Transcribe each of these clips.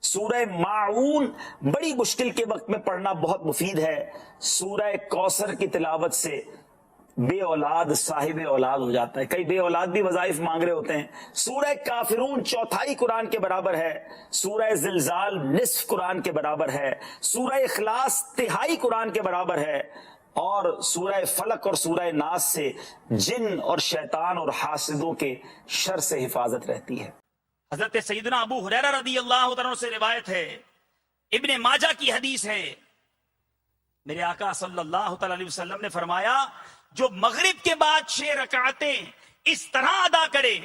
سورہ معون بڑی مشکل کے وقت میں پڑھنا بہت مفید ہے. سورہ کوثر کی تلاوت سے بے اولاد صاحب اولاد ہو جاتا ہے. کئی بے اولاد بھی وظائف مانگ رہے ہوتے ہیں. سورہ کافرون چوتھائی قرآن کے برابر ہے. سورہ زلزال نصف قرآن کے برابر ہے. سورہ اخلاص تہائی قرآن کے برابر ہے. اور سورہ فلق اور سورہ ناس سے جن اور شیطان اور حاسدوں کے شر سے حفاظت رہتی ہے. حضرت سیدنا ابو ہریرہ رضی اللہ تعالیٰ عنہ سے روایت ہے، ابن ماجہ کی حدیث ہے، میرے آقا صلی اللہ تعالی علیہ وسلم نے فرمایا جو مغرب کے بعد 6 رکعتیں اس طرح ادا کرے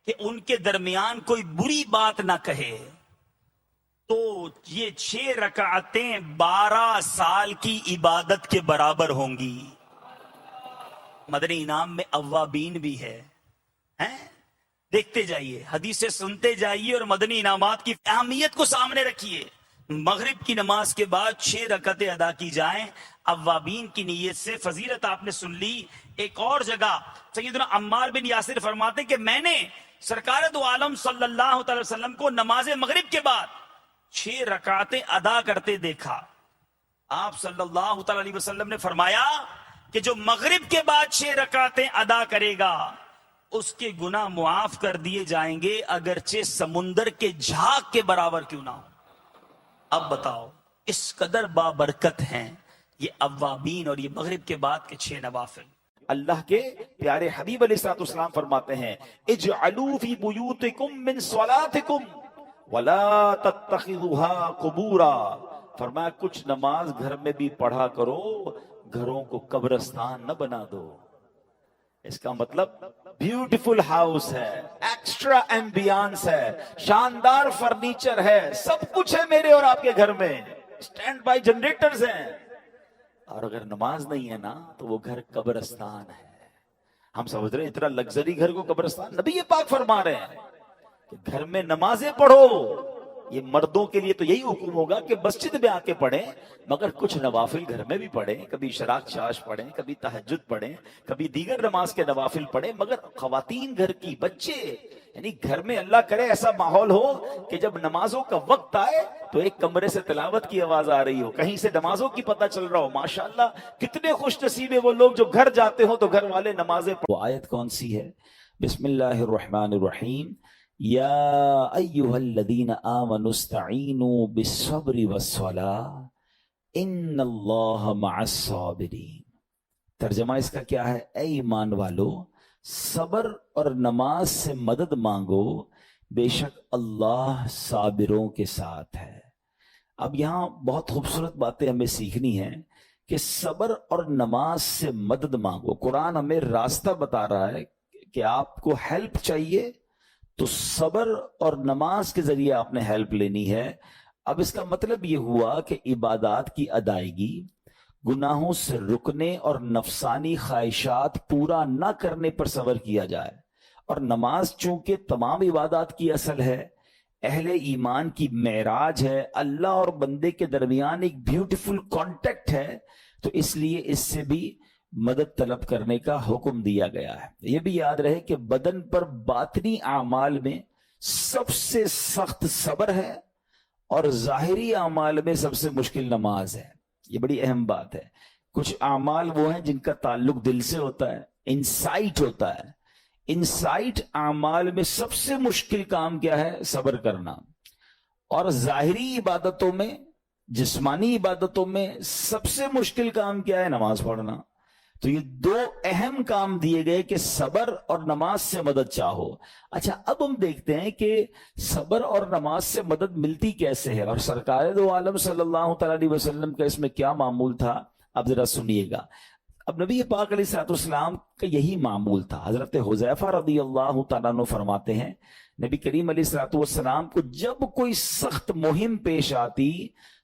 کہ ان کے درمیان کوئی بری بات نہ کہے تو یہ 6 رکعتیں 12 سال کی عبادت کے برابر ہوں گی. مدنی انعام میں اوابین بھی ہے. دیکھتے جائیے، حدیثیں سنتے جائیے اور مدنی انعامات کی اہمیت کو سامنے رکھیے. مغرب کی نماز کے بعد 6 رکعتیں ادا کی جائیں اوابین کی نیت سے. فضیلت آپ نے سن لی. ایک اور جگہ سیدنا عمار بن یاسر فرماتے کہ میں نے سرکار دو عالم صلی اللہ تعالی وسلم کو نماز مغرب کے بعد 6 رکعتیں ادا کرتے دیکھا. آپ صلی اللہ تعالی علیہ وسلم نے فرمایا کہ جو مغرب کے بعد 6 رکعتیں ادا کرے گا اس کے گناہ معاف کر دیے جائیں گے اگرچہ سمندر کے جھاگ کے برابر کیوں نہ ہو. اب بتاؤ اس قدر بابرکت ہیں یہ اوابین اور یہ مغرب کے بعد کے 6 نوافل. اللہ کے پیارے حبیب علیہ الصلوۃ والسلام فرماتے ہیں اجعلوا فی بیوتکم من صلاتکم ولا تتخذوها قبورا. فرمایا کچھ نماز گھر میں بھی پڑھا کرو، گھروں کو قبرستان نہ بنا دو. اس کا مطلب بیوٹیفل ہاؤس ہے، ایکسٹرا ایمبیانس ہے، شاندار فرنیچر ہے، سب کچھ ہے میرے اور آپ کے گھر میں، سٹینڈ بائی جنریٹرز ہیں، اور اگر نماز نہیں ہے نا تو وہ گھر قبرستان ہے. ہم سمجھ رہے ہیں اتنا لگژری گھر کو قبرستان. نبی یہ پاک فرما رہے ہیں کہ گھر میں نمازیں پڑھو. یہ مردوں کے لیے تو یہی حکم ہوگا کہ مسجد میں آ کے پڑھیں، مگر کچھ نوافل گھر میں بھی پڑھیں. کبھی اشراق شاش پڑھیں، کبھی تہجد پڑھیں، کبھی دیگر نماز کے نوافل پڑھیں. مگر خواتین گھر کی، بچے، یعنی گھر میں اللہ کرے ایسا ماحول ہو کہ جب نمازوں کا وقت آئے تو ایک کمرے سے تلاوت کی آواز آ رہی ہو، کہیں سے نمازوں کی پتہ چل رہا ہو. ماشاءاللہ کتنے خوش نصیب ہیں وہ لوگ جو گھر جاتے ہوں تو گھر والے نمازیں پڑھیں. وہ آیت کون سی ہے؟ بسم اللہ الرحمن الرحیم. یا ایہا الذین آمنوا استعینوا بالصبر والصلاۃ ان اللہ مع الصابرین. ترجمہ اس کا کیا ہے؟ اے ایمان والو صبر اور نماز سے مدد مانگو، بے شک اللہ صابروں کے ساتھ ہے. اب یہاں بہت خوبصورت باتیں ہمیں سیکھنی ہیں کہ صبر اور نماز سے مدد مانگو. قرآن ہمیں راستہ بتا رہا ہے کہ آپ کو ہیلپ چاہیے تو صبر اور نماز کے ذریعے آپ نے ہیلپ لینی ہے. اب اس کا مطلب یہ ہوا کہ عبادات کی ادائیگی، گناہوں سے رکنے اور نفسانی خواہشات پورا نہ کرنے پر صبر کیا جائے. اور نماز چونکہ تمام عبادات کی اصل ہے، اہل ایمان کی معراج ہے، اللہ اور بندے کے درمیان ایک بیوٹیفل کانٹیکٹ ہے، تو اس لیے اس سے بھی مدد طلب کرنے کا حکم دیا گیا ہے. یہ بھی یاد رہے کہ بدن پر باطنی اعمال میں سب سے سخت صبر ہے اور ظاہری اعمال میں سب سے مشکل نماز ہے. یہ بڑی اہم بات ہے. کچھ اعمال وہ ہیں جن کا تعلق دل سے ہوتا ہے، انسائٹ ہوتا ہے. انسائٹ اعمال میں سب سے مشکل کام کیا ہے؟ صبر کرنا. اور ظاہری عبادتوں میں، جسمانی عبادتوں میں سب سے مشکل کام کیا ہے؟ نماز پڑھنا. تو یہ 2 اہم کام دیے گئے کہ صبر اور نماز سے مدد چاہو. اچھا اب ہم دیکھتے ہیں کہ صبر اور نماز سے مدد ملتی کیسے ہے، اور سرکار دو عالم صلی اللہ تعالی علیہ وسلم کا اس میں کیا معمول تھا. اب ذرا سنیے گا. اب نبی پاک علیہ الصلوۃ والسلام کا یہی معمول تھا. حضرت حذیفہ رضی اللہ تعالیٰ عنہ فرماتے ہیں نبی کریم علیہ الصلوۃ والسلام کو جب کوئی سخت مہم پیش آتی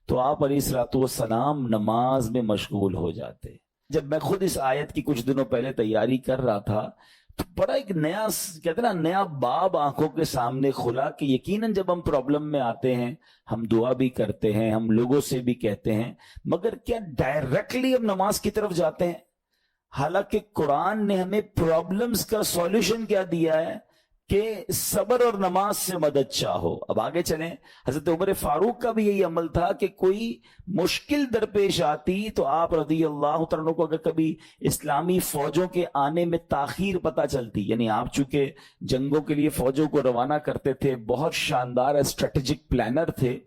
تو آپ علیہ الصلوۃ والسلام نماز میں مشغول ہو جاتے. جب میں خود اس آیت کی کچھ دنوں پہلے تیاری کر رہا تھا تو بڑا ایک نیا کہتے ہیں نا نیا باب آنکھوں کے سامنے کھلا کہ یقیناً جب ہم پرابلم میں آتے ہیں ہم دعا بھی کرتے ہیں، ہم لوگوں سے بھی کہتے ہیں، مگر کیا ڈائریکٹلی ہم نماز کی طرف جاتے ہیں؟ حالانکہ قرآن نے ہمیں پرابلمز کا سولوشن کیا دیا ہے؟ کہ صبر اور نماز سے مدد چاہو. اب آگے چلیں. حضرت عمر فاروق کا بھی یہی عمل تھا کہ کوئی مشکل درپیش آتی تو آپ رضی اللہ تعالیٰ عنہ کو اگر کبھی اسلامی فوجوں کے آنے میں تاخیر پتہ چلتی، یعنی آپ چونکہ جنگوں کے لیے فوجوں کو روانہ کرتے تھے، بہت شاندار اسٹریٹجک پلانر تھے،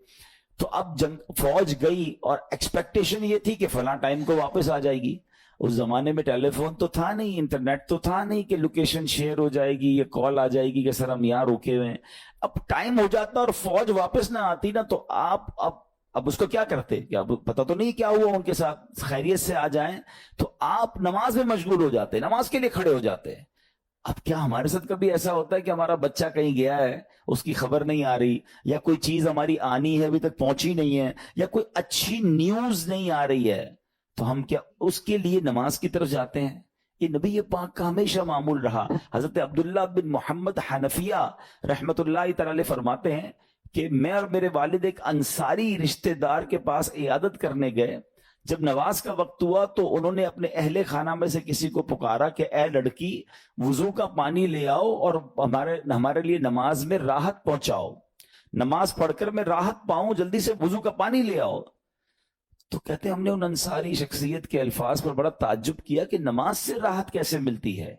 تو اب فوج گئی اور ایکسپیکٹیشن یہ تھی کہ فلاں ٹائم کو واپس آ جائے گی. اس زمانے میں ٹیلی فون تو تھا نہیں، انٹرنیٹ تو تھا نہیں کہ لوکیشن شیئر ہو جائے گی یا کال آ جائے گی کہ سر ہم یہاں رکے ہوئے ہیں. اب ٹائم ہو جاتا اور فوج واپس نہ آتی نا، تو آپ اب اس کو کیا کرتے؟ کیا پتا تو نہیں کیا ہوا ان کے ساتھ، خیریت سے آ جائیں. تو آپ نماز میں مشغول ہو جاتے، نماز کے لیے کھڑے ہو جاتے. اب کیا ہمارے ساتھ کبھی ایسا ہوتا ہے کہ ہمارا بچہ کہیں گیا ہے، اس کی خبر نہیں آ رہی، یا کوئی چیز ہماری آنی ہے ابھی تک پہنچی نہیں ہے، یا کوئی اچھی نیوز نہیں آ رہی ہے، تو ہم کیا اس کے لیے نماز کی طرف جاتے ہیں؟ یہ نبی پاک کا ہمیشہ معمول رہا. حضرت عبداللہ بن محمد حنفیہ رحمت اللہ تعالی علیہ فرماتے ہیں کہ میں اور میرے والد ایک انصاری رشتہ دار کے پاس عیادت کرنے گئے. جب نماز کا وقت ہوا تو انہوں نے اپنے اہل خانہ میں سے کسی کو پکارا کہ اے لڑکی، وضو کا پانی لے آؤ اور ہمارے لیے نماز میں راحت پہنچاؤ، نماز پڑھ کر میں راحت پاؤں، جلدی سے وضو کا پانی لے آؤ. تو کہتے ہیں ہم نے ان انصاری شخصیت کے الفاظ پر بڑا تعجب کیا کہ نماز سے راحت کیسے ملتی ہے.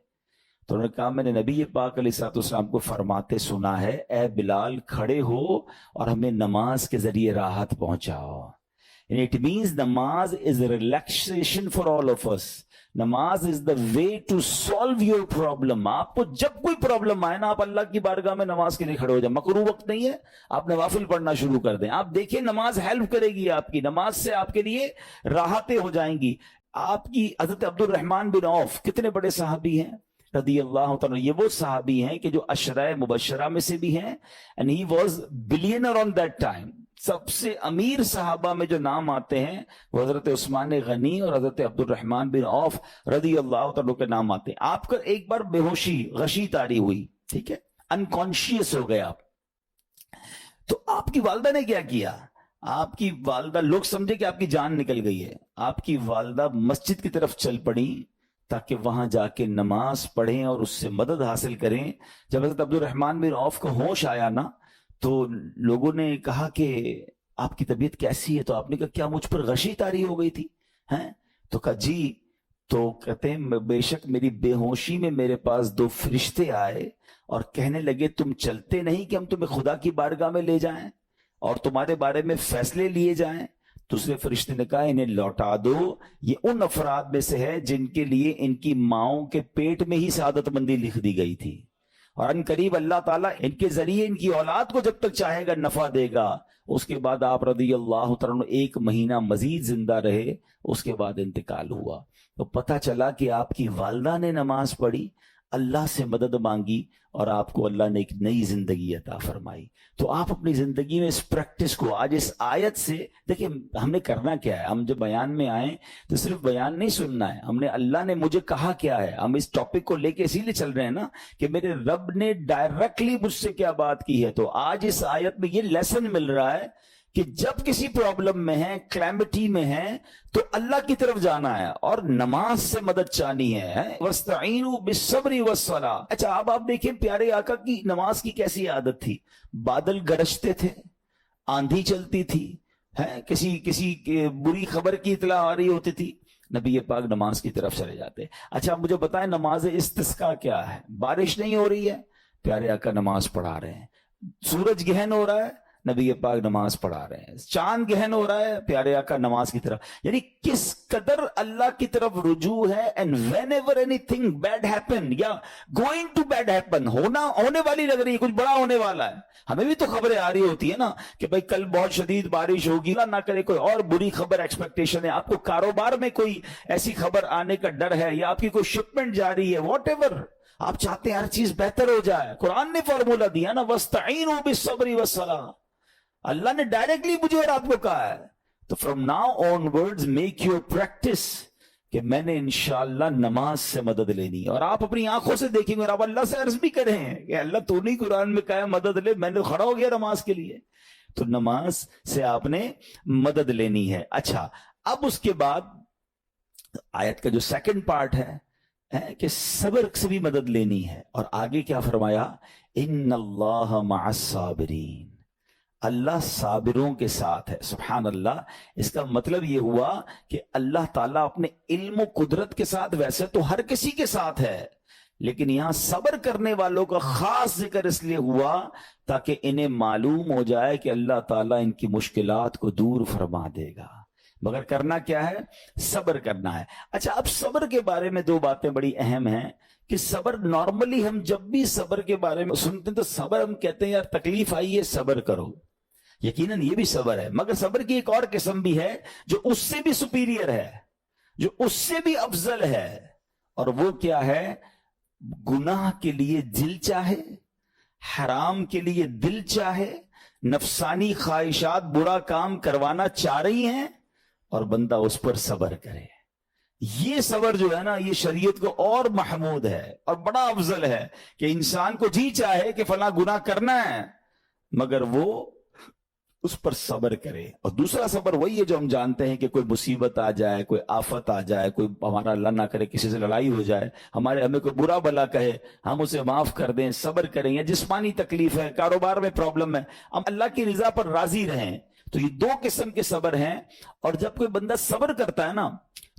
تو انہوں نے کہا میں نے نبی پاک علیہ الصلوۃ والسلام کو فرماتے سنا ہے، اے بلال کھڑے ہو اور ہمیں نماز کے ذریعے راحت پہنچاؤ. It means namaz is a relaxation for all of us. نماز is the way to solve your problem. آپ کو جب کوئی پرابلم آئے نا، آپ اللہ کی بارگاہ میں نماز کے لیے کھڑے ہو جائیں. مکروہ وقت نہیں ہے، آپ نوافل پڑھنا شروع کر دیں. آپ دیکھیں نماز ہیلپ کرے گی آپ کی، نماز سے آپ کے لیے راحتیں ہو جائیں گی. آپ کی حضرت عبد الرحمن بن عوف کتنے بڑے صحابی ہیں رضی اللہ تعالیٰ. یہ وہ صحابی ہیں کہ جو عشرہ مبشرہ میں سے بھی ہیں. and he was billionaire on that time. سب سے امیر صحابہ میں جو نام آتے ہیں وہ حضرت عثمان غنی اور حضرت عبد الرحمن بن عوف رضی اللہ تعالیٰ کے نام آتے ہیں. آپ کا ایک بار بے ہوشی غشی طاری ہوئی، ٹھیک ہے، انکانشیس ہو گئے آپ. تو آپ کی والدہ نے کیا کیا؟ آپ کی والدہ، لوگ سمجھے کہ آپ کی جان نکل گئی ہے، آپ کی والدہ مسجد کی طرف چل پڑی تاکہ وہاں جا کے نماز پڑھیں اور اس سے مدد حاصل کریں. جب حضرت عبد الرحمن بن عوف کو ہوش آیا نا، تو لوگوں نے کہا کہ آپ کی طبیعت کیسی ہے؟ تو آپ نے کہا کیا مجھ پر غشی طاری ہو گئی تھی ہیں؟ تو کہا جی. تو کہتے ہیں بے شک میری بے ہوشی میں میرے پاس دو فرشتے آئے اور کہنے لگے تم چلتے نہیں کہ ہم تمہیں خدا کی بارگاہ میں لے جائیں اور تمہارے بارے میں فیصلے لیے جائیں. دوسرے فرشتے نے کہا انہیں لوٹا دو، یہ ان افراد میں سے ہے جن کے لیے ان کی ماؤں کے پیٹ میں ہی سعادت مندی لکھ دی گئی تھی، اور ان قریب اللہ تعالیٰ ان کے ذریعے ان کی اولاد کو جب تک چاہے گا نفع دے گا. اس کے بعد آپ رضی اللہ تعالیٰ 1 مہینہ مزید زندہ رہے، اس کے بعد انتقال ہوا. تو پتہ چلا کہ آپ کی والدہ نے نماز پڑھی، اللہ سے مدد مانگی اور آپ کو اللہ نے ایک نئی زندگی عطا فرمائی. تو آپ اپنی زندگی میں اس پریکٹس کو آج اس آیت سے دیکھیں. ہم نے کرنا کیا ہے؟ ہم جب بیان میں آئیں تو صرف بیان نہیں سننا ہے، ہم نے اللہ نے مجھے کہا کیا ہے. ہم اس ٹاپک کو لے کے اسی لیے چل رہے ہیں نا کہ میرے رب نے ڈائریکٹلی مجھ سے کیا بات کی ہے. تو آج اس آیت میں یہ لیسن مل رہا ہے کہ جب کسی پرابلم میں ہیں، کلیمٹی میں ہیں، تو اللہ کی طرف جانا ہے اور نماز سے مدد چاہنی ہے. وَاسْتَعِينُوا بِالصَّبْرِ وَالصَّلَاةِ. اچھا اب آپ دیکھیں پیارے آقا کی نماز کی کیسی عادت تھی. بادل گرجتے تھے، آندھی چلتی تھی، کسی بری خبر کی اطلاع آ رہی ہوتی تھی، نبی پاک نماز کی طرف چلے جاتے. اچھا مجھے بتائیں نماز استسقاء کیا ہے؟ بارش نہیں ہو رہی ہے، پیارے آقا نماز پڑھا رہے ہیں. سورج گہن ہو رہا ہے، نبی پاک نماز پڑھا رہے ہیں. چاند گہن ہو رہا ہے، پیارے آقا نماز کی طرف. یعنی کس قدر اللہ کی طرف رجوع ہے. and whenever anything bad happen یا going to bad happen، ہونے والی لگ رہی ہے، کچھ بڑا ہونے والا ہے، ہمیں بھی تو خبریں آ رہی ہوتی ہے نا کہ بھائی کل بہت شدید بارش ہوگی، نہ کرے کوئی اور بری خبر ایکسپیکٹیشن ہے. آپ کو کاروبار میں کوئی ایسی خبر آنے کا ڈر ہے، یا آپ کی کوئی شپمنٹ جاری ہے، واٹ ایور آپ چاہتے ہیں ہر چیز بہتر ہو جائے. قرآن نے فارمولا دیا نا وَاسْتَعِينُوا بِالصَّبْرِ وَالصَّلَاةِ. اللہ نے ڈائریکٹلی مجھے اور آپ کو کہا ہے. تو from now on words make your practice کہ میں نے انشاءاللہ نماز سے مدد لینی ہے. اور آپ اپنی آنکھوں سے دیکھیں گے اور آپ اللہ سے عرض بھی کریں کہ اللہ تو نہیں قرآن میں کہا ہے مدد لے، میں نے کھڑا ہو گیا نماز کے لیے. تو نماز سے آپ نے مدد لینی ہے. اچھا اب اس کے بعد آیت کا جو سیکنڈ پارٹ ہے، کہ صبر سے بھی مدد لینی ہے. اور آگے کیا فرمایا؟ ان اللہ مع الصابرین، اللہ صابروں کے ساتھ ہے. سبحان اللہ. اس کا مطلب یہ ہوا کہ اللہ تعالیٰ اپنے علم و قدرت کے ساتھ ویسے تو ہر کسی کے ساتھ ہے، لیکن یہاں صبر کرنے والوں کا خاص ذکر اس لیے ہوا تاکہ انہیں معلوم ہو جائے کہ اللہ تعالیٰ ان کی مشکلات کو دور فرما دے گا. مگر کرنا کیا ہے؟ صبر کرنا ہے. اچھا، اب صبر کے بارے میں دو باتیں بڑی اہم ہیں کہ صبر نارملی ہم جب بھی صبر کے بارے میں سنتے ہیں تو صبر ہم کہتے ہیں یار تکلیف آئی ہے صبر کرو. یقیناً یہ بھی صبر ہے، مگر صبر کی ایک اور قسم بھی ہے جو اس سے بھی سپیریئر ہے، جو اس سے بھی افضل ہے. اور وہ کیا ہے؟ گناہ کے لیے دل چاہے، حرام کے لیے دل چاہے، نفسانی خواہشات برا کام کروانا چاہ رہی ہیں اور بندہ اس پر صبر کرے. یہ صبر جو ہے نا، یہ شریعت کو اور محمود ہے اور بڑا افضل ہے کہ انسان کو جی چاہے کہ فلاں گناہ کرنا ہے مگر وہ اس پر صبر کرے. اور دوسرا صبر وہی ہے جو ہم جانتے ہیں کہ کوئی مصیبت آ جائے، کوئی آفت آ جائے، کوئی ہمارا اللہ نہ کرے کسی سے لڑائی ہو جائے، ہمیں کوئی برا بلا کہے، ہم اسے معاف کر دیں، صبر کریں. یا جسمانی تکلیف ہے، کاروبار میں پرابلم ہے، ہم اللہ کی رضا پر راضی رہیں. تو یہ دو قسم کے صبر ہیں. اور جب کوئی بندہ صبر کرتا ہے نا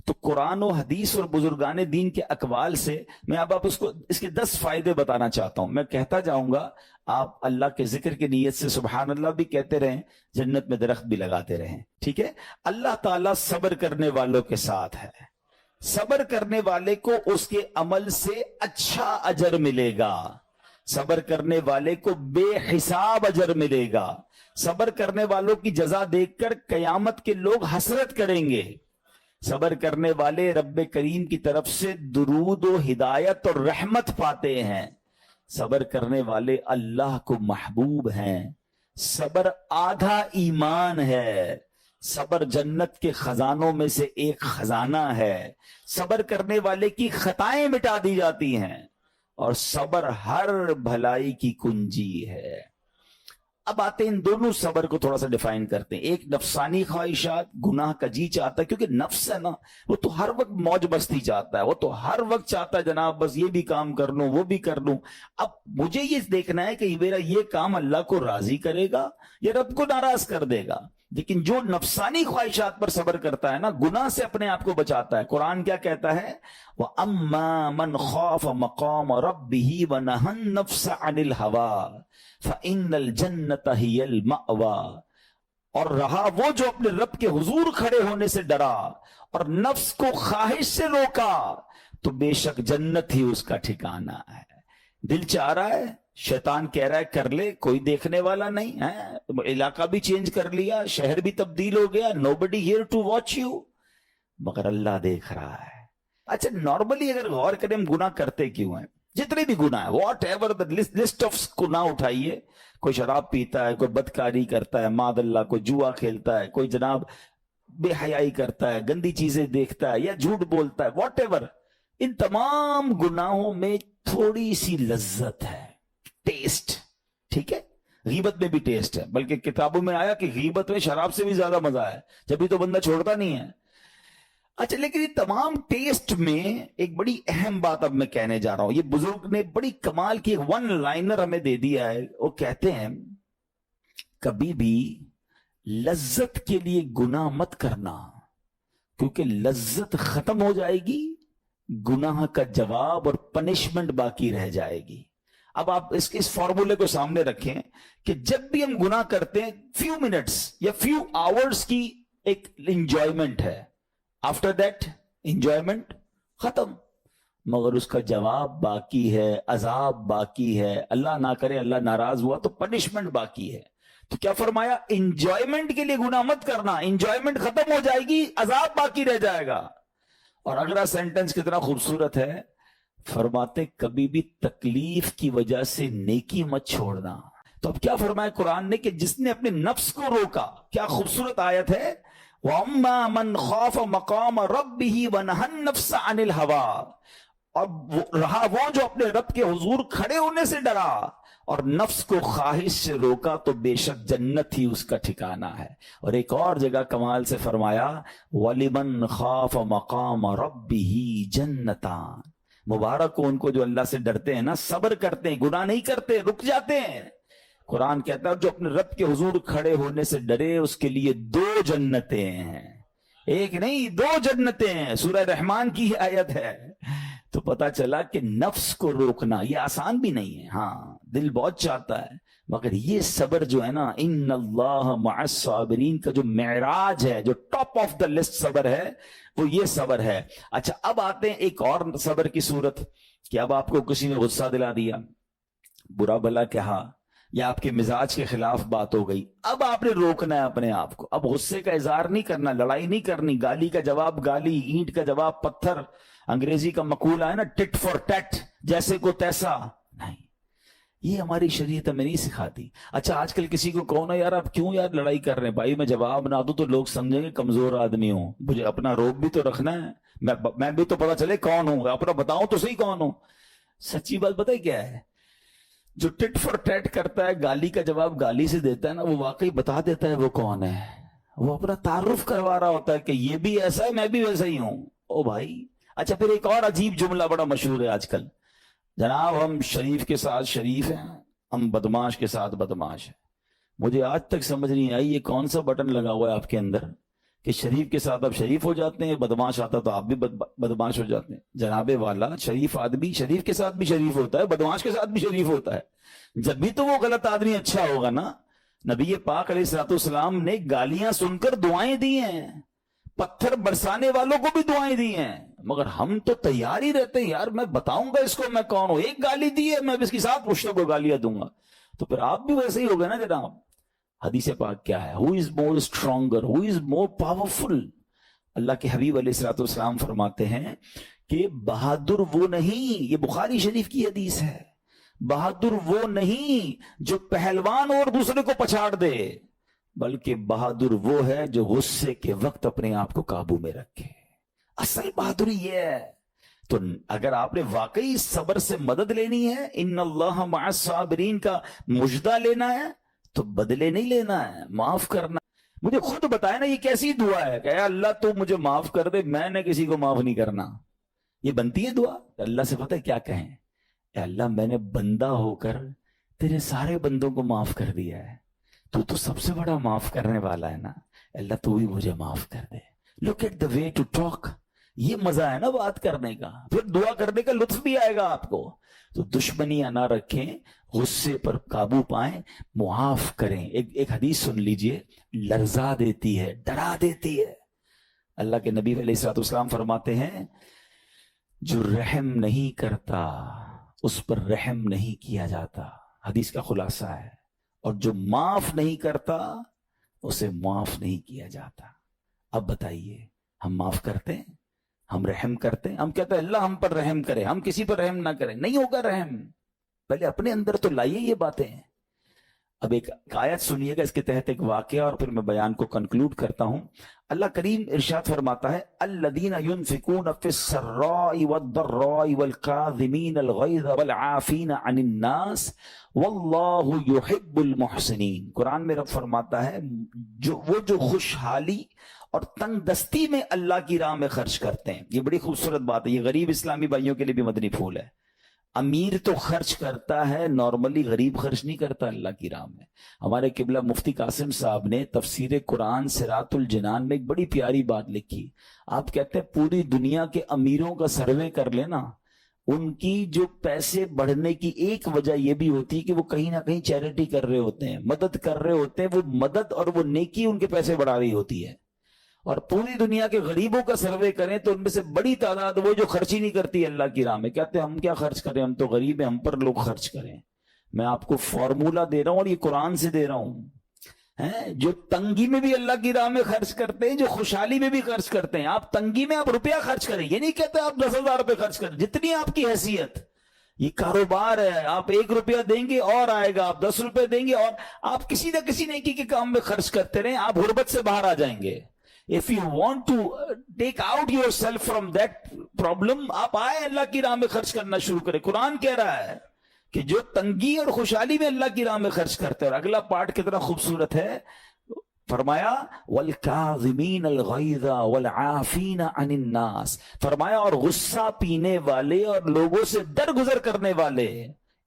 تو قرآن و حدیث اور بزرگان دین کے اقوال سے میں اب آپ اس کے 10 فائدے بتانا چاہتا ہوں. میں کہتا جاؤں گا، آپ اللہ کے ذکر کی نیت سے سبحان اللہ بھی کہتے رہیں، جنت میں درخت بھی لگاتے رہیں. ٹھیک ہے؟ اللہ تعالیٰ صبر کرنے والوں کے ساتھ ہے. صبر کرنے والے کو اس کے عمل سے اچھا اجر ملے گا، صبر کرنے والے کو بے حساب اجر ملے گا. صبر کرنے والوں کی جزا دیکھ کر قیامت کے لوگ حسرت کریں گے. صبر کرنے والے رب کریم کی طرف سے درود و ہدایت اور رحمت پاتے ہیں. صبر کرنے والے اللہ کو محبوب ہیں. صبر آدھا ایمان ہے. صبر جنت کے خزانوں میں سے ایک خزانہ ہے. صبر کرنے والے کی خطائیں مٹا دی جاتی ہیں اور صبر ہر بھلائی کی کنجی ہے. اب آتے ہیں ان دونوں صبر کو تھوڑا سا ڈیفائن کرتے ہیں. ایک نفسانی خواہشات، گناہ کا جی چاہتا ہے، کیونکہ نفس ہے نا وہ تو ہر وقت موج مستی چاہتا ہے، وہ تو ہر وقت چاہتا ہے جناب بس یہ بھی کام کر لوں وہ بھی کر لوں. اب مجھے یہ دیکھنا ہے کہ میرا یہ کام اللہ کو راضی کرے گا یا رب کو ناراض کر دے گا. لیکن جو نفسانی خواہشات پر صبر کرتا ہے نا، گناہ سے اپنے آپ کو بچاتا ہے. قرآن کیا کہتا ہے؟ وَأَمَّا مَنْ خَافَ مَقَامَ رَبِّهِ وَنَهَى النَّفْسَ عَنِ الْهَوَىٰ فَإِنَّ الْجَنَّةَ هِيَ الْمَأْوَىٰ. اور رہا وہ جو اپنے رب کے حضور کھڑے ہونے سے ڈرا اور نفس کو خواہش سے روکا تو بے شک جنت ہی اس کا ٹھکانہ ہے. دل چاہ رہا ہے، شیطان کہہ رہا ہے کر لے، کوئی دیکھنے والا نہیں ہے، علاقہ بھی چینج کر لیا، شہر بھی تبدیل ہو گیا، nobody here to watch you، مگر اللہ دیکھ رہا ہے. اچھا، نارملی اگر غور کریں ہم گناہ کرتے کیوں ہیں؟ جتنے بھی گناہ ہیں، what ever the list of گناہ اٹھائیے. کوئی شراب پیتا ہے، کوئی بدکاری کرتا ہے، معاذ اللہ، کوئی جوا کھیلتا ہے، کوئی جناب بے حیائی کرتا ہے، گندی چیزیں دیکھتا ہے یا جھوٹ بولتا ہے، واٹ ایور. ان تمام گناہوں میں تھوڑی سی لذت ہے، ٹیسٹ. ٹھیک ہے؟ غیبت میں بھی ٹیسٹ ہے، بلکہ کتابوں میں آیا کہ غیبت میں شراب سے بھی زیادہ مزہ ہے، جبھی تو بندہ چھوڑتا نہیں ہے. اچھا، لیکن یہ تمام ٹیسٹ میں ایک بڑی اہم بات اب میں کہنے جا رہا ہوں. یہ بزرگ نے بڑی کمال کی ایک ون لائنر ہمیں دے دیا ہے. وہ کہتے ہیں کبھی بھی لذت کے لیے گناہ مت کرنا، کیونکہ لذت ختم ہو جائے گی، گناہ کا جواب اور پنشمنٹ باقی رہ جائے گی. اب آپ اس فارمولے کو سامنے رکھیں کہ جب بھی ہم گناہ کرتے ہیں فیو منٹس یا فیو آورز کی ایک انجوائمنٹ ہے، آفٹر دیٹ انجوائمنٹ ختم، مگر اس کا جواب باقی ہے، عذاب باقی ہے، اللہ نہ کرے اللہ ناراض ہوا تو پنشمنٹ باقی ہے. تو کیا فرمایا؟ انجوائمنٹ کے لیے گناہ مت کرنا، انجوائمنٹ ختم ہو جائے گی، عذاب باقی رہ جائے گا. اور اگلا سینٹنس کتنا خوبصورت ہے، فرماتے کبھی بھی تکلیف کی وجہ سے نیکی مت چھوڑنا. تو اب کیا فرمایا قرآن نے کہ جس نے اپنے نفس کو روکا، کیا خوبصورت آیت ہے، وَأَمَّا مَنْ خَافَ مَقَامَ رَبِّهِ وَنَهَى النَّفْسَ عَنِ الْهَوَىٰ. اور رہا وہ جو اپنے رب کے حضور کھڑے ہونے سے ڈرا اور نفس کو خواہش سے روکا تو بے شک جنت ہی اس کا ٹھکانہ ہے. اور ایک اور جگہ کمال سے فرمایا وَلِمَنْ خَافَ مَقَامَ رَبِّهِ جَنَّتَانِ. مبارک ہو ان کو جو اللہ سے ڈرتے ہیں نا، صبر کرتے ہیں، گناہ نہیں کرتے، رک جاتے ہیں. قرآن کہتا ہے جو اپنے رب کے حضور کھڑے ہونے سے ڈرے اس کے لیے 2 جنتیں ہیں. ایک نہیں 2 جنتیں ہیں. سورہ رحمان کی آیت ہے. تو پتا چلا کہ نفس کو روکنا یہ آسان بھی نہیں ہے. ہاں دل بہت چاہتا ہے، مگر یہ صبر جو ہے نا، ان اللہ مع الصابرین کا جو معراج ہے، جو ٹاپ آف دا لسٹ صبر ہے، وہ یہ صبر ہے. اچھا اب آتے ہیں ایک اور صبر کی صورت کہ اب آپ کو کسی نے غصہ دلا دیا، برا بھلا کہا، یا آپ کے مزاج کے خلاف بات ہو گئی. اب آپ نے روکنا ہے اپنے آپ کو. اب غصے کا اظہار نہیں کرنا، لڑائی نہیں کرنی، گالی کا جواب گالی، اینٹ کا جواب پتھر. انگریزی کا مقولہ ہے نا ٹٹ فار ٹیٹ، جیسے کو تیسا. نہیں، یہ ہماری شریعت ہمیں نہیں سکھاتی. اچھا آج کل کسی کو کہو نا یار آپ کیوں یار لڑائی کر رہے ہیں، بھائی میں جواب نہ دوں تو لوگ سمجھیں گے کمزور آدمی ہوں. مجھے اپنا روب بھی تو رکھنا ہے، میں بھی تو پتا چلے کون ہوں، اپنا بتاؤں تو صحیح کون ہوں. سچی بات پتہ ہے کیا ہے؟ جو ٹٹ فار ٹیٹ کرتا ہے، گالی کا جواب گالی سے دیتا ہے نا، وہ واقعی بتا دیتا ہے وہ کون ہے. وہ اپنا تعارف کروا رہا ہوتا ہے کہ یہ بھی ایسا ہے، میں بھی ویسا ہی ہوں. او بھائی. اچھا پھر ایک اور عجیب جملہ بڑا مشہور ہے آج کل، جناب ہم شریف کے ساتھ شریف ہیں، ہم بدماش کے ساتھ بدماش ہیں. مجھے آج تک سمجھ نہیں آئی یہ کون سا بٹن لگا ہوا ہے آپ کے اندر کہ شریف کے ساتھ آپ شریف ہو جاتے ہیں، بدماش آتا تو آپ بھی بدماش ہو جاتے ہیں. جناب والا، شریف آدمی شریف کے ساتھ بھی شریف ہوتا ہے، بدماش کے ساتھ بھی شریف ہوتا ہے. جب بھی تو وہ غلط آدمی اچھا ہوگا نا. نبی پاک علیہ الصلوۃ والسلام نے گالیاں سن کر دعائیں دی ہیں، پتھر برسانے والوں کو بھی دعائیں دی ہیں، مگر ہم تو تیار ہی رہتے ہیں یار میں بتاؤں گا اس کو میں کون ہوں. ایک گالی دی ہے میں اس کے ساتھ مشتوں کو گالیاں دوں گا. تو پھر آپ بھی ویسے ہی ہو گئے نا جناب. حدیث پاک کیا ہے؟ ہو از مور اسٹرانگر، ہو از مور پاورفل. اللہ کے حبیب علیہ الصلوۃ والسلام فرماتے ہیں کہ بہادر وہ نہیں، یہ بخاری شریف کی حدیث ہے، بہادر وہ نہیں جو پہلوان اور دوسرے کو پچھاڑ دے، بلکہ بہادر وہ ہے جو غصے کے وقت اپنے آپ کو قابو میں رکھے. اصل بہادری یہ ہے. تو اگر آپ نے واقعی صبر سے مدد لینی ہے، ان اللہ مع الصابرین کا مجدہ لینا ہے، تو بدلے نہیں لینا ہے، معاف کرنا. مجھے خود بتائے نا یہ کیسی دعا ہے کہ اے اللہ تو مجھے معاف کر دے، میں نے کسی کو معاف نہیں کرنا. یہ بنتی ہے دعا؟ اللہ سے پتہ ہے کیا کہیں؟ اے اللہ میں نے بندہ ہو کر تیرے سارے بندوں کو معاف کر دیا ہے، تو سب سے بڑا معاف کرنے والا ہے نا. اللہ تو بھی مجھے معاف کر دے. Look at the way to talk. یہ مزہ ہے نا بات کرنے کا، پھر دعا کرنے کا لطف بھی آئے گا آپ کو. تو دشمنیاں نہ رکھیں، غصے پر قابو پائیں، معاف کریں. ایک حدیث سن لیجئے، لرزا دیتی ہے، ڈرا دیتی ہے. اللہ کے نبی علیہ الصلوۃ والسلام فرماتے ہیں جو رحم نہیں کرتا اس پر رحم نہیں کیا جاتا. حدیث کا خلاصہ ہے. اور جو معاف نہیں کرتا اسے معاف نہیں کیا جاتا. اب بتائیے ہم معاف کرتے ہیں، ہم رحم کرتے ہیں؟ ہم کہتے ہیں اللہ ہم پر رحم کرے، ہم کسی پر رحم نہ کریں. نہیں ہوگا رحم. پہلے اپنے اندر تو لائیے یہ باتیں. اب ایک آیت سنیے گا، اس کے تحت ایک واقعہ، اور پھر میں بیان کو کنکلوڈ کرتا ہوں. اللہ کریم ارشاد فرماتا ہے الذین ينفقون فی السراء والضراء والکاظمین الغیظ والعافین عن الناس واللہ یحب المحسنین. قرآن میں رب فرماتا ہے جو خوشحالی اور تنگ دستی میں اللہ کی راہ میں خرچ کرتے ہیں. یہ بڑی خوبصورت بات ہے. یہ غریب اسلامی بھائیوں کے لیے بھی مدنی پھول ہے. امیر تو خرچ کرتا ہے نارملی، غریب خرچ نہیں کرتا اللہ کی راہ میں. ہمارے قبلہ مفتی قاسم صاحب نے تفسیر قرآن صراط الجنان میں ایک بڑی پیاری بات لکھی. آپ کہتے ہیں پوری دنیا کے امیروں کا سروے کر لینا، ان کی جو پیسے بڑھنے کی ایک وجہ یہ بھی ہوتی ہے کہ وہ کہیں نہ کہیں چیریٹی کر رہے ہوتے ہیں، مدد کر رہے ہوتے ہیں. وہ مدد اور وہ نیکی ان کے پیسے بڑھا رہی ہوتی ہے. اور پوری دنیا کے غریبوں کا سروے کریں تو ان میں سے بڑی تعداد وہ جو خرچ ہی نہیں کرتی اللہ کی راہ میں. کہتے ہیں ہم کیا خرچ کریں، ہم تو غریب ہیں، ہم پر لوگ خرچ کریں. میں آپ کو فارمولہ دے رہا ہوں اور یہ قرآن سے دے رہا ہوں. جو تنگی میں بھی اللہ کی راہ میں خرچ کرتے ہیں، جو خوشحالی میں بھی خرچ کرتے ہیں. آپ تنگی میں آپ روپیہ خرچ کریں، یہ نہیں کہتے آپ 10,000 روپے خرچ کریں، جتنی آپ کی حیثیت. یہ کاروبار ہے، آپ 1 روپیہ دیں گے اور آئے گا، آپ 10 روپے دیں گے اور آپ کسی نہ کسی نیکی کے کام میں خرچ کرتے رہیں. آپ غربت سے باہر آ جائیں گے. If you want to take out yourself from that problem, آپ آئے اللہ کی راہ میں خرچ کرنا شروع کریں. قرآن کہہ رہا ہے کہ جو تنگی اور خوشحالی میں اللہ کی راہ میں خرچ کرتے ہیں. اور اگلا پارٹ کتنا خوبصورت ہے، فرمایا والکاظمین الغیظ والعافین عن الناس، فرمایا اور غصہ پینے والے اور لوگوں سے درگزر کرنے والے.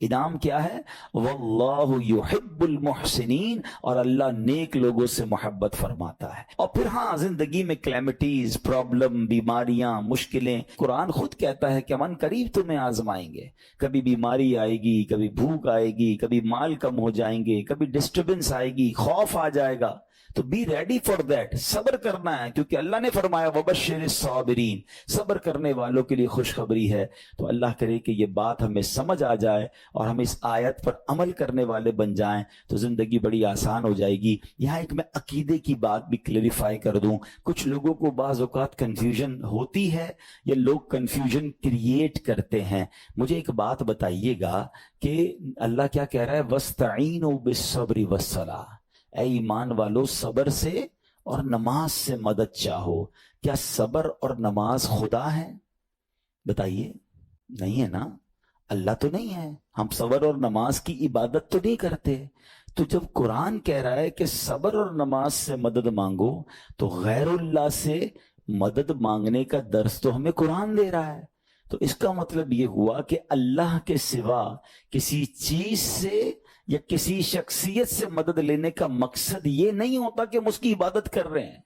انعام کیا ہے؟ واللہ یحب المحسنین، اور اللہ نیک لوگوں سے محبت فرماتا ہے. اور پھر ہاں زندگی میں کلیمٹیز، پرابلم، بیماریاں، مشکلیں، قرآن خود کہتا ہے کہ ہم قریب تمہیں آزمائیں گے. کبھی بیماری آئے گی، کبھی بھوک آئے گی، کبھی مال کم ہو جائیں گے، کبھی ڈسٹربنس آئے گی، خوف آ جائے گا. تو بی ریڈی فار دیٹ، صبر کرنا ہے، کیونکہ اللہ نے فرمایا وبشر الصابرین، صبر کرنے والوں کے لیے خوشخبری ہے. تو اللہ کرے کہ یہ بات ہمیں سمجھ آ جائے اور ہم اس آیت پر عمل کرنے والے بن جائیں تو زندگی بڑی آسان ہو جائے گی. یہاں ایک میں عقیدے کی بات بھی کلیریفائی کر دوں. کچھ لوگوں کو بعض اوقات کنفیوژن ہوتی ہے یا لوگ کنفیوژن کریٹ کرتے ہیں. مجھے ایک بات بتائیے گا کہ اللہ کیا کہہ رہا ہے؟ وَاسْتَعِينُوا بِالصَّبْرِ وَالصَّلَاةِ، اے ایمان والو صبر سے اور نماز سے مدد چاہو. کیا صبر اور نماز خدا ہے؟ بتائیے. نہیں ہے نا، اللہ تو نہیں ہے. ہم صبر اور نماز کی عبادت تو نہیں کرتے. تو جب قرآن کہہ رہا ہے کہ صبر اور نماز سے مدد مانگو، تو غیر اللہ سے مدد مانگنے کا درس تو ہمیں قرآن دے رہا ہے. تو اس کا مطلب یہ ہوا کہ اللہ کے سوا کسی چیز سے یا کسی شخصیت سے مدد لینے کا مقصد یہ نہیں ہوتا کہ ہم اس کی عبادت کر رہے ہیں.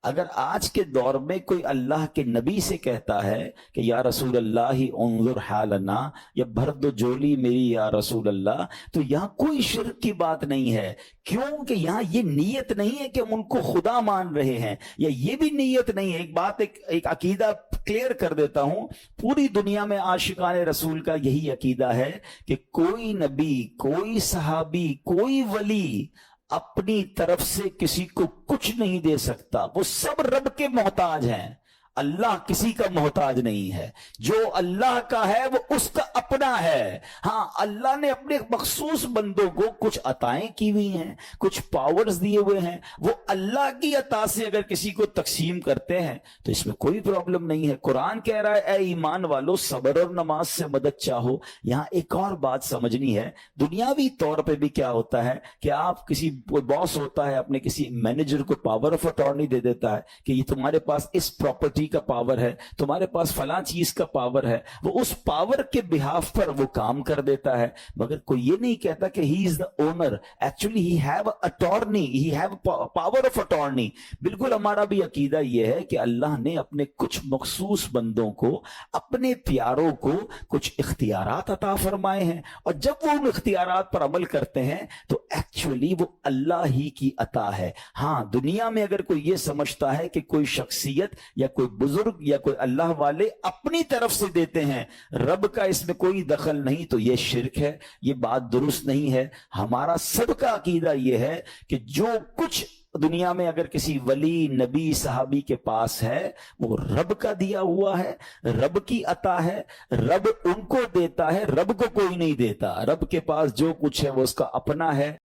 اگر آج کے دور میں کوئی اللہ کے نبی سے کہتا ہے کہ یا رسول اللہ انظر حالنا، یا بھر دو جولی میری یا رسول اللہ، تو یہاں کوئی شرک کی بات نہیں ہے. کیوں کہ یہاں یہ نیت نہیں ہے کہ ہم ان کو خدا مان رہے ہیں، یا یہ بھی نیت نہیں ہے. ایک بات، ایک عقیدہ کلیئر کر دیتا ہوں. پوری دنیا میں عاشقان رسول کا یہی عقیدہ ہے کہ کوئی نبی، کوئی صحابی، کوئی ولی اپنی طرف سے کسی کو کچھ نہیں دے سکتا. وہ سب رب کے محتاج ہیں. اللہ کسی کا محتاج نہیں ہے. جو اللہ کا ہے وہ اس کا اپنا ہے. ہاں، اللہ نے اپنے مخصوص بندوں کو کچھ عطائیں کی ہوئی ہیں، کچھ پاورز دیے ہوئے ہیں. وہ اللہ کی عطا سے اگر کسی کو تقسیم کرتے ہیں تو اس میں کوئی پرابلم نہیں ہے. قرآن کہہ رہا ہے اے ایمان والو صبر اور نماز سے مدد چاہو. یہاں ایک اور بات سمجھنی ہے. دنیاوی طور پہ بھی کیا ہوتا ہے کہ آپ کسی باس ہوتا ہے اپنے کسی مینیجر کو پاور آف اٹارنی دے دیتا ہے کہ یہ تمہارے پاس اس پراپرٹی کا پاور ہے، تمہارے پاس فلاں چیز کا پاور ہے. وہ اس پاور کے بہاف پر وہ کام کر دیتا ہے، مگر کوئی یہ نہیں کہتا کہ he is the owner. Actually he have attorney, he have power of attorney. بالکل ہمارا بھی عقیدہ یہ ہے کہ اللہ نے اپنے کچھ مخصوص بندوں کو، اپنے پیاروں کو کچھ اختیارات عطا فرمائے ہیں، اور جب وہ ان اختیارات پر عمل کرتے ہیں تو ایکچولی وہ اللہ ہی کی عطا ہے. ہاں، دنیا میں اگر کوئی یہ سمجھتا ہے کہ کوئی شخصیت یا کوئی بزرگ یا کوئی اللہ والے اپنی طرف سے دیتے ہیں، رب کا اس میں کوئی دخل نہیں، تو یہ شرک ہے. یہ بات درست نہیں ہے. ہمارا سب کا عقیدہ یہ ہے کہ جو کچھ دنیا میں اگر کسی ولی، نبی، صحابی کے پاس ہے وہ رب کا دیا ہوا ہے، رب کی عطا ہے. رب ان کو دیتا ہے، رب کو کوئی نہیں دیتا. رب کے پاس جو کچھ ہے وہ اس کا اپنا ہے.